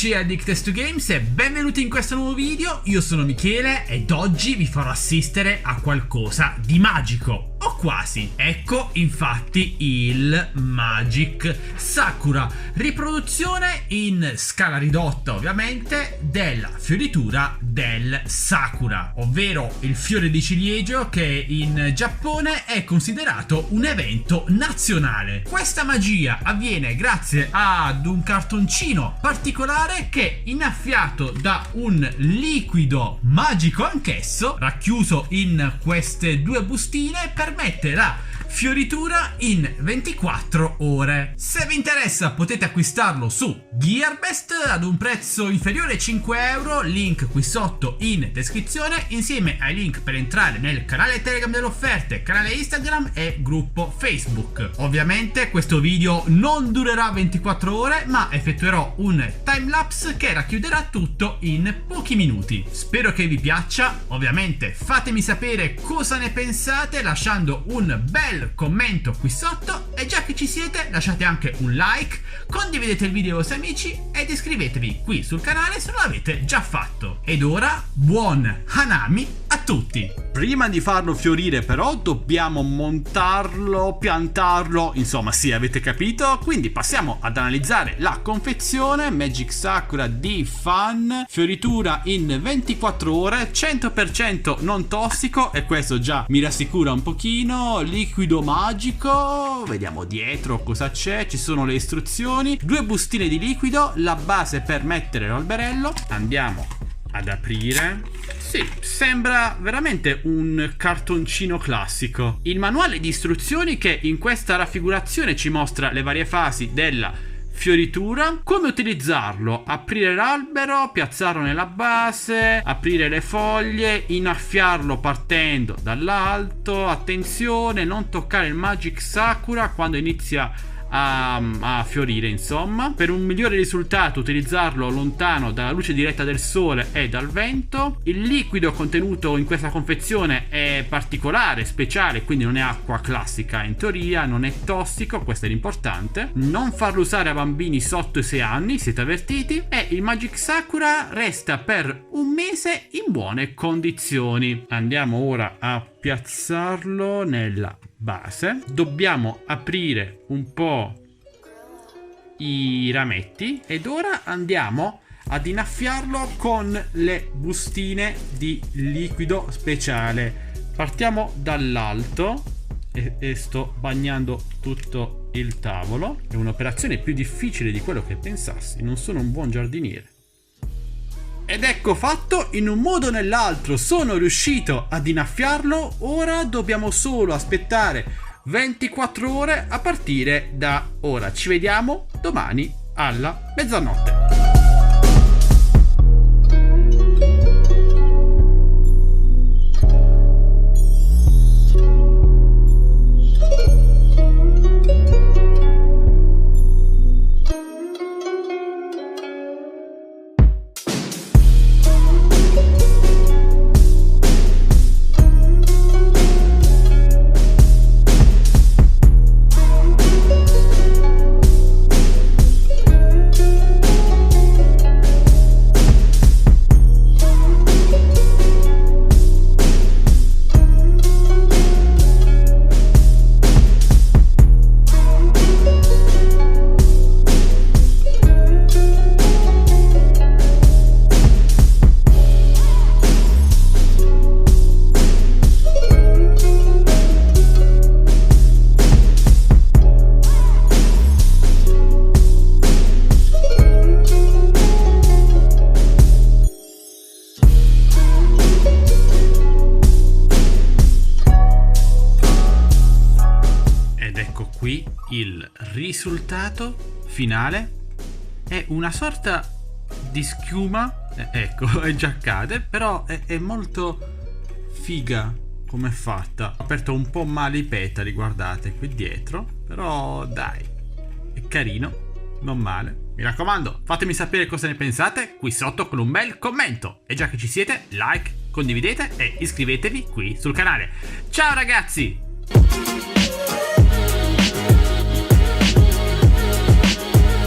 Amici Addicted to Games e benvenuti in questo nuovo video. Io sono Michele ed oggi vi farò assistere a qualcosa di magico, o quasi. Ecco infatti il Magic Sakura, riproduzione in scala ridotta ovviamente della fioritura del Sakura, ovvero il fiore di ciliegio che in Giappone è considerato un evento nazionale. Questa magia avviene grazie ad un cartoncino particolare che, innaffiato da un liquido magico anch'esso, racchiuso in queste due bustine, permette la fioritura in 24 ore. Se vi interessa potete acquistarlo su Gearbest ad un prezzo inferiore ai 5 euro, link qui sotto in descrizione, insieme ai link per entrare nel canale Telegram delle offerte, canale Instagram e gruppo Facebook. Ovviamente questo video non durerà 24 ore, ma effettuerò un timelapse che racchiuderà tutto in pochi minuti. Spero che vi piaccia. Ovviamente fatemi sapere cosa ne pensate lasciando un bel commento qui sotto, e già che ci siete lasciate anche un like, condividete il video ai vostri amici ed iscrivetevi qui sul canale se non l'avete già fatto. Ed ora buon Hanami a tutti! Prima di farlo fiorire però dobbiamo montarlo, piantarlo, insomma sì, avete capito? Quindi passiamo ad analizzare la confezione. Magic Sakura di Fan, fioritura in 24 ore, 100% non tossico, e questo già mi rassicura un pochino. Liquido magico, vediamo dietro cosa c'è, ci sono le istruzioni, due bustine di liquido, la base per mettere l'alberello. Andiamo ad aprire. Sì, sembra veramente un cartoncino classico. Il manuale di istruzioni che in questa raffigurazione ci mostra le varie fasi della fioritura, come utilizzarlo, aprire l'albero, piazzarlo nella base, aprire le foglie, innaffiarlo partendo dall'alto. Attenzione, non toccare il Magic Sakura quando inizia a fiorire, insomma. Per un migliore risultato utilizzarlo lontano dalla luce diretta del sole e dal vento. Il liquido contenuto in questa confezione è particolare, speciale, quindi non è acqua classica, in teoria non è tossico, questo è l'importante. Non farlo usare a bambini sotto i 6 anni, siete avvertiti. E il Magic Sakura resta per un mese in buone condizioni. Andiamo ora a piazzarlo nella base. Dobbiamo aprire un po' i rametti ed ora andiamo ad innaffiarlo con le bustine di liquido speciale. Partiamo dall'alto e sto bagnando tutto il tavolo. È un'operazione più difficile di quello che pensassi, non sono un buon giardiniere. Ed ecco fatto, in un modo o nell'altro sono riuscito ad innaffiarlo. Ora dobbiamo solo aspettare 24 ore a partire da ora. Ci vediamo domani alla mezzanotte. Qui il risultato finale è una sorta di schiuma, ecco, è già cade, però è molto figa come è fatta. Ho aperto un po' male i petali, guardate qui dietro, però dai, è carino, non male. Mi raccomando, fatemi sapere cosa ne pensate qui sotto con un bel commento, e già che ci siete, like, condividete e iscrivetevi qui sul canale. Ciao ragazzi!